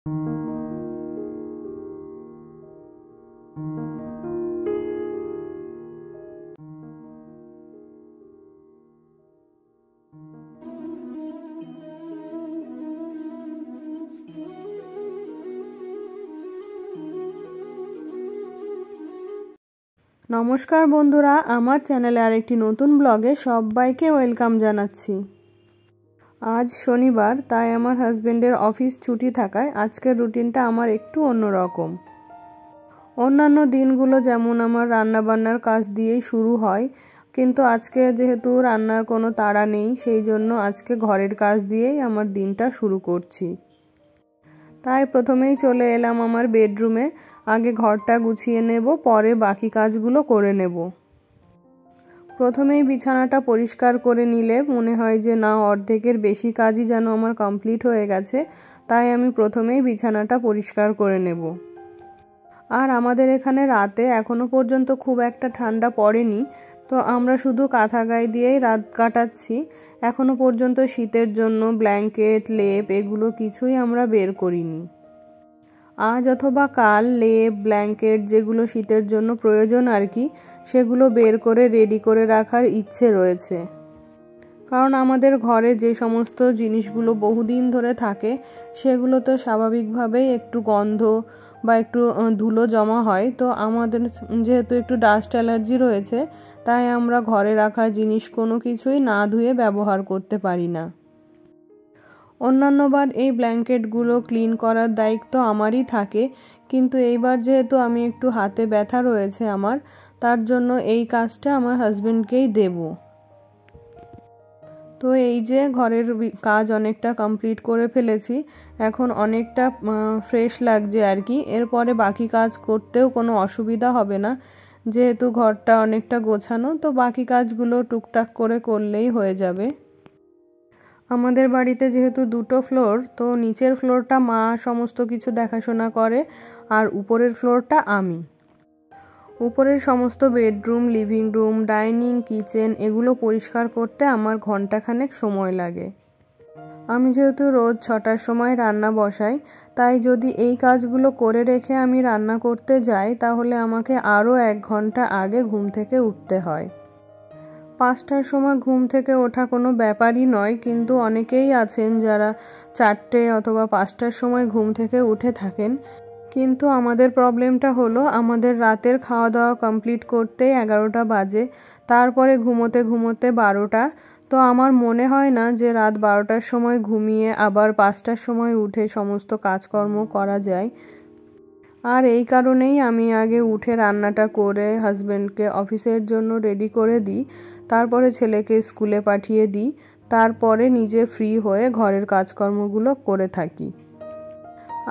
নমস্কার বন্ধুরা, আমার চ্যানেলে আরেকটি নতুন ব্লগে সবাইকে ওয়েলকাম জানাচ্ছি। আজ শনিবার, তাই আমার হাজবেন্ডের অফিস ছুটি থাকায় আজকের রুটিনটা আমার একটু অন্যরকম। অন্যান্য দিনগুলো যেমন আমার রান্নাবান্নার কাজ দিয়েই শুরু হয়, কিন্তু আজকে যেহেতু রান্নার কোনো তাড়া নেই, সেই জন্য আজকে ঘরের কাজ দিয়েই আমার দিনটা শুরু করছি। তাই প্রথমেই চলে এলাম আমার বেডরুমে। আগে ঘরটা গুছিয়ে নেব, পরে বাকি কাজগুলো করে নেব। প্রথমেই বিছানাটা পরিষ্কার করে নিলে মনে হয় যে না, অর্ধেকের বেশি কাজই যেন আমার কমপ্লিট হয়ে গেছে, তাই আমি প্রথমেই বিছানাটা পরিষ্কার করে নেব। আর আমাদের এখানে রাতে এখনো পর্যন্ত খুব একটা ঠান্ডা পড়েনি, তো আমরা শুধু কাঁথা গায়ে দিয়েই রাত কাটাচ্ছি। এখনো পর্যন্ত শীতের জন্য ব্ল্যাঙ্কেট, লেপ এগুলো কিছুই আমরা বের করিনি। আজ অথবা কাল লেপ, ব্ল্যাঙ্কেট যেগুলো শীতের জন্য প্রয়োজন আর কি, সেগুলো বের করে রেডি করে রাখার ইচ্ছে রয়েছে। কারণ আমাদের ঘরে যে সমস্ত জিনিসগুলো বহুদিন ধরে থাকে, সেগুলো তো স্বাভাবিকভাবেই একটু গন্ধ বা একটু ধুলো জমা হয়। তো আমাদের যেহেতু একটু ডাস্ট অ্যালার্জি রয়েছে, তাই আমরা ঘরে রাখা জিনিস কোনো কিছুই না ধুয়ে ব্যবহার করতে পারি না। অন্যান্যবার এই ব্ল্যাঙ্কেটগুলো ক্লিন করার দায়িত্ব আমারই থাকে, কিন্তু এইবার যেহেতু আমি একটু হাতে ব্যথা রয়েছে আমার, তার জন্য এই কাজটা আমার হাজবেন্ডকেই দেব। তো এই যে ঘরের কাজ অনেকটা কমপ্লিট করে ফেলেছি, এখন অনেকটা ফ্রেশ লাগছে আর কি। এরপরে বাকি কাজ করতেও কোনো অসুবিধা হবে না, যেহেতু ঘরটা অনেকটা গোছানো, তো বাকি কাজগুলো টুকটাক করে করলেই হয়ে যাবে। আমাদের বাড়িতে যেহেতু দুটো ফ্লোর, তো নিচের ফ্লোরটা মা সমস্ত কিছু দেখাশোনা করে, আর উপরের ফ্লোরটা আমি। উপরের সমস্ত bedroom, living room, dining, kitchen এগুলো পরিষ্কার করতে আমার ঘন্টাখানেক সময় লাগে। আমি যেহেতু রোজ 6টার সময় রান্না বসাই, তাই যদি এই কাজগুলো করে রেখে আমি রান্না করতে যাই, তাহলে আমাকে আরও 1 ঘন্টা আগে ঘুম থেকে উঠতে হয়। 5টার সময় ঘুম থেকে ওঠা কোনো ব্যাপারই নয়, কিন্তু অনেকেই আছেন যারা 4টে অথবা 5টার সময় ঘুম থেকে উঠে থাকেন। কিন্তু আমাদের প্রবলেমটা হলো, আমাদের রাতের খাওয়া দাওয়া কমপ্লিট করতেই 11টা বাজে, তারপরে ঘুমোতে ঘুমোতে 12টা। তো আমার মনে হয় না যে রাত 12টার সময় ঘুমিয়ে আবার 5টার সময় উঠে সমস্ত কাজকর্ম করা যায়। আর এই কারণেই আমি আগে উঠে রান্নাটা করে হাজবেন্ডকে অফিসের জন্য রেডি করে দিই, তারপরে ছেলেকে স্কুলে পাঠিয়ে দিই, তারপরে নিজে ফ্রি হয়ে ঘরের কাজকর্মগুলো করে থাকি।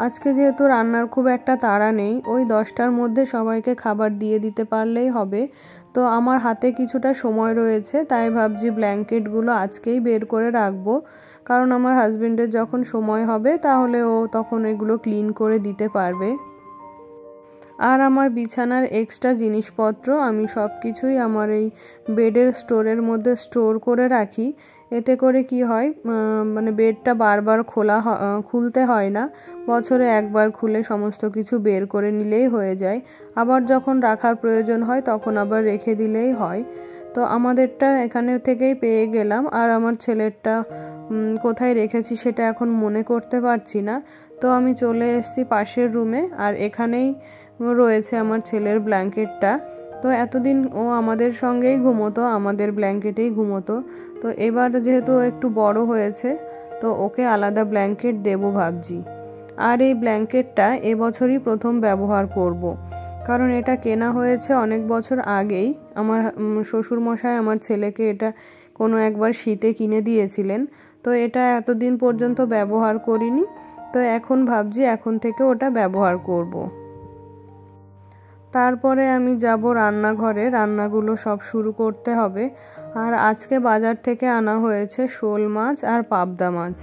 আজকে যেহেতু রান্নার খুব একটা তাড়া নেই, ওই 10টার মধ্যে সবাইকে খাবার দিয়ে দিতে পারলেই হবে। তো আমার হাতে কিছুটা সময় রয়েছে, তাই ভাবছি ব্ল্যাঙ্কেটগুলো আজকেই বের করে রাখবো, কারণ আমার হাজবেন্ডের যখন সময় হবে তাহলে ও তখন এগুলো ক্লিন করে দিতে পারবে। আর আমার বিছানার এক্সট্রা জিনিসপত্র আমি সব কিছুই আমার এই বেডের স্টোরের মধ্যে স্টোর করে রাখি। এতে করে কি হয়, মানে বেডটা বারবার খুলতে হয় না, বছরে একবার খুলে সমস্ত কিছু বের করে নিলেই হয়ে যায়। আবার যখন রাখার প্রয়োজন হয় তখন আবার রেখে দিলেই হয়। তো আমাদেরটা এখানে থেকেই পেয়ে গেলাম, আর আমার ছেলেরটা কোথায় রেখেছি সেটা এখন মনে করতে পারছি না। তো আমি চলে এসেছি পাশের রুমে, আর এখানেই রয়েছে আমার ছেলের ব্ল্যাঙ্কেটটা। তো এতদিন ও আমাদের সঙ্গেই ঘুমোতো, আমাদের ব্ল্যাঙ্কেটেই ঘুমোতো। তো এবার যেহেতু একটু বড় হয়েছে, তো ওকে আলাদা ব্ল্যাঙ্কেট দেবো ভাবছি। আর এই ব্ল্যাঙ্কেটটা এবছরই প্রথম ব্যবহার করব, কারণ এটা কেনা হয়েছে অনেক বছর আগেই। আমার শ্বশুরমশাই আমার ছেলেকে এটা কোনো একবার শীতে কিনে দিয়েছিলেন, তো এটা এতদিন পর্যন্ত ব্যবহার করিনি। তো এখন ভাবছি এখন থেকে ওটা ব্যবহার করব। তারপরে আমি যাব রান্নাঘরে, রান্নাগুলো সব শুরু করতে হবে। আর আজকে বাজার থেকে আনা হয়েছে শোল মাছ আর পাবদা মাছ।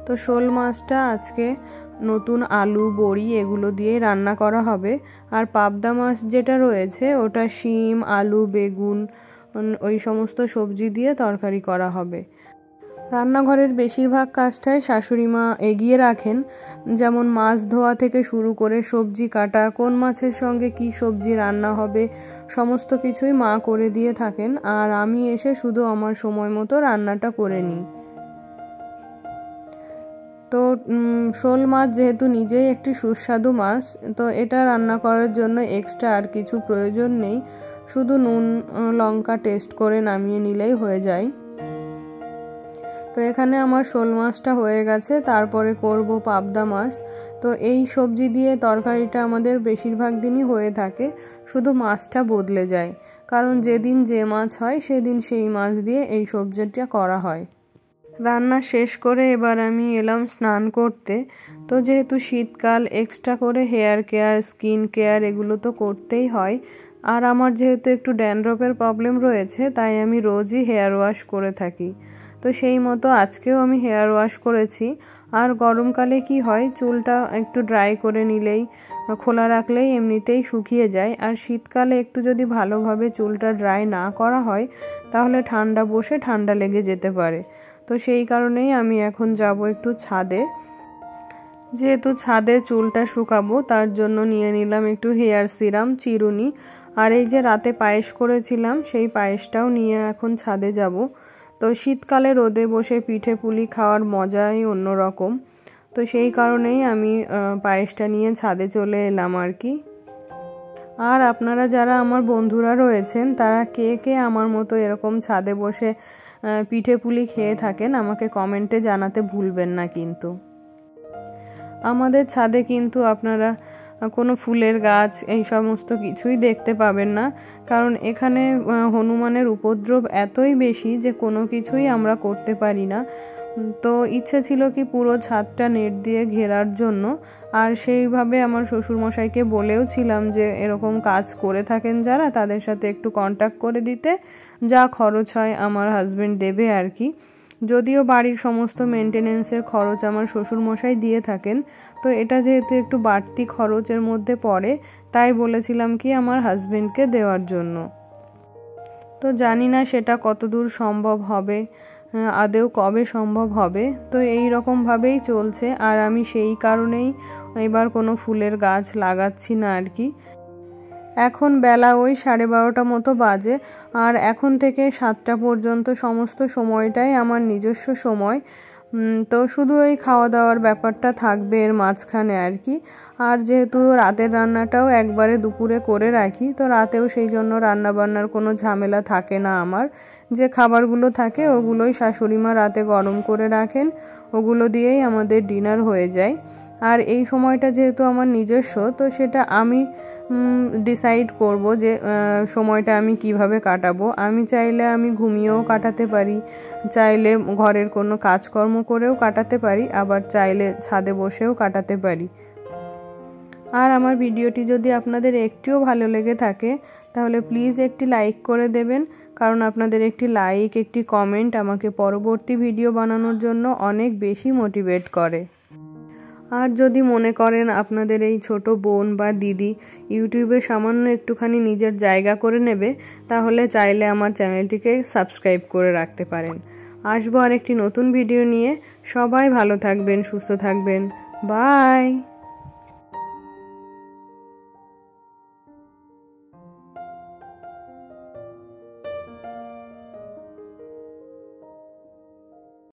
তো শোল মাছটা আজকে নতুন আলু, বড়ি এগুলো দিয়ে রান্না করা হবে, আর পাবদা মাছ যেটা রয়েছে ওটা শিম, আলু, বেগুন ওই সমস্ত সবজি দিয়ে তরকারি করা হবে। রান্নাঘরের বেশিরভাগ কাজটাই শাশুড়ি মা এগিয়ে রাখেন, যেমন মাছ ধোয়া থেকে শুরু করে সবজি কাটা, কোন মাছের সঙ্গে কি সবজি রান্না হবে সমস্ত কিছুই মা করে দিয়ে থাকেন, আর আমি এসে শুধু আমার সময় মতো রান্নাটা করে নিই। তো শোল মাছ যেহেতু নিজেই একটি সুস্বাদু মাছ, তো এটা রান্না করার জন্য এক্সট্রা আর কিছু প্রয়োজন নেই, শুধু নুন লঙ্কা টেস্ট করে নামিয়ে নিলেই হয়ে যায়। তো এখানে আমার শোল মাছটা হয়ে গেছে, তারপরে করব পাবদা মাছ। তো এই সবজি দিয়ে তরকারিটা আমাদের বেশিরভাগ দিনই হয়ে থাকে, শুধু মাছটা বদলে যায়, কারণ যেদিন যে মাছ হয় সেদিন সেই মাছ দিয়ে এই সবজিটা করা হয়। রান্না শেষ করে এবার আমি এলাম স্নান করতে। তো যেহেতু শীতকাল, এক্সট্রা করে হেয়ার কেয়ার, স্কিন কেয়ার এগুলো তো করতেই হয়, আর আমার যেহেতু একটু ড্যান্ড্রফের প্রবলেম রয়েছে, তাই আমি রোজই হেয়ার ওয়াশ করে থাকি। তো সেই মতো আজকেও আমি হেয়ার ওয়াশ করেছি। আর গরমকালে কি হয়, চুলটা একটু ড্রাই করে নিলেই, খোলা রাখলেই এমনিতেই শুকিয়ে যায়, আর শীতকালে একটু যদি ভালোভাবে চুলটা ড্রাই না করা হয় তাহলে ঠান্ডা বসে ঠান্ডা লেগে যেতে পারে। তো সেই কারণেই আমি এখন যাব একটু ছাদে। যেহেতু ছাদে চুলটা শুকাবো, তার জন্য নিয়ে নিলাম একটু হেয়ার সিরাম, চিরুনি, আর এই যে রাতে পায়েস করেছিলাম সেই পায়েসটাও নিয়ে এখন ছাদে যাব। তো শীতকালে রোদে বসে পিঠে পুলি খাওয়ার মজাই অন্যরকম। তো সেই কারণেই আমি পায়েসটা নিয়ে ছাদে চলে এলাম আর কি। আর আপনারা যারা আমার বন্ধুরা রয়েছেন, তারা কে কে আমার মতো এরকম ছাদে বসে পিঠে পুলি খেয়ে থাকেন আমাকে কমেন্টে জানাতে ভুলবেন না। কিন্তু আমাদের ছাদে কিন্তু আপনারা কোনো ফুলের গাছ এই সমস্ত কিছুই দেখতে পাবেন না, কারণ এখানে হনুমানের উপদ্রব এতই বেশি যে কোনো কিছুই আমরা করতে পারি না। তো ইচ্ছে ছিল কি পুরো ছাদটা নেট দিয়ে ঘেরার জন্য, আর সেইভাবে আমার শ্বশুরমশাইকে বলেও ছিলাম যে এরকম কাজ করে থাকেন যারা, তাদের সাথে একটু কন্ট্যাক্ট করে দিতে, যা খরচ হয় আমার হাজবেন্ড দেবে আর কি। যদিও বাড়ির সমস্ত মেনটেনেন্সের খরচ আমার শ্বশুরমশাই দিয়ে থাকেন, তো এটা যেহেতু একটু বাড়তি খরচের মধ্যে পড়ে, তাই বলেছিলাম কি আমার হাজবেন্ডকে দেওয়ার জন্য। তো জানি না সেটা কতদূর সম্ভব হবে, আদেও কবে সম্ভব হবে। তো এই রকমভাবেই চলছে, আর আমি সেই কারণেই এবার কোনো ফুলের গাছ লাগাচ্ছি না আর কি। এখন বেলা ওই 12:30 মতো বাজে, আর এখন থেকে 7টা পর্যন্ত সমস্ত সময়টাই আমার নিজস্ব সময়। তো শুধু এই খাওয়া দাওয়ার ব্যাপারটা থাকবে এর মাঝখানে আর কি। আর যেহেতু রাতের রান্নাটাও একবারে দুপুরে করে রাখি, তো রাতেও সেই জন্য রান্নাবান্নার কোনো ঝামেলা থাকে না আমার। যে খাবারগুলো থাকে ওগুলোই শাশুড়ি মা রাতে গরম করে রাখেন, ওগুলো দিয়েই আমাদের ডিনার হয়ে যায়। আর এই সময়টা যেহেতু আমার নিজস্ব, তো সেটা আমি ডিসাইড করব যে সময়টা আমি কিভাবে কাটাবো। আমি চাইলে আমি ঘুমিয়েও কাটাতে পারি, চাইলে ঘরের কোনো কাজকর্ম করেও কাটাতে পারি, আবার চাইলে ছাদে বসেও কাটাতে পারি। আর আমার ভিডিওটি যদি আপনাদের একটুও ভালো লেগে থাকে তাহলে প্লিজ একটি লাইক করে দেবেন, কারণ আপনাদের একটি লাইক, একটি কমেন্ট আমাকে পরবর্তী ভিডিও বানানোর জন্য অনেক বেশি মোটিভেট করে। আর যদি মনে করেন আপনাদের এই ছোট বোন বা দিদি ইউটিউবে সামান্য একটুখানি নিজের জায়গা করে নেবে, তাহলে চাইলে আমার চ্যানেলটিকে সাবস্ক্রাইব করে রাখতে পারেন। আসবো আরেকটি নতুন ভিডিও নিয়ে। সবাই ভালো থাকবেন, সুস্থ থাকবেন। বাই।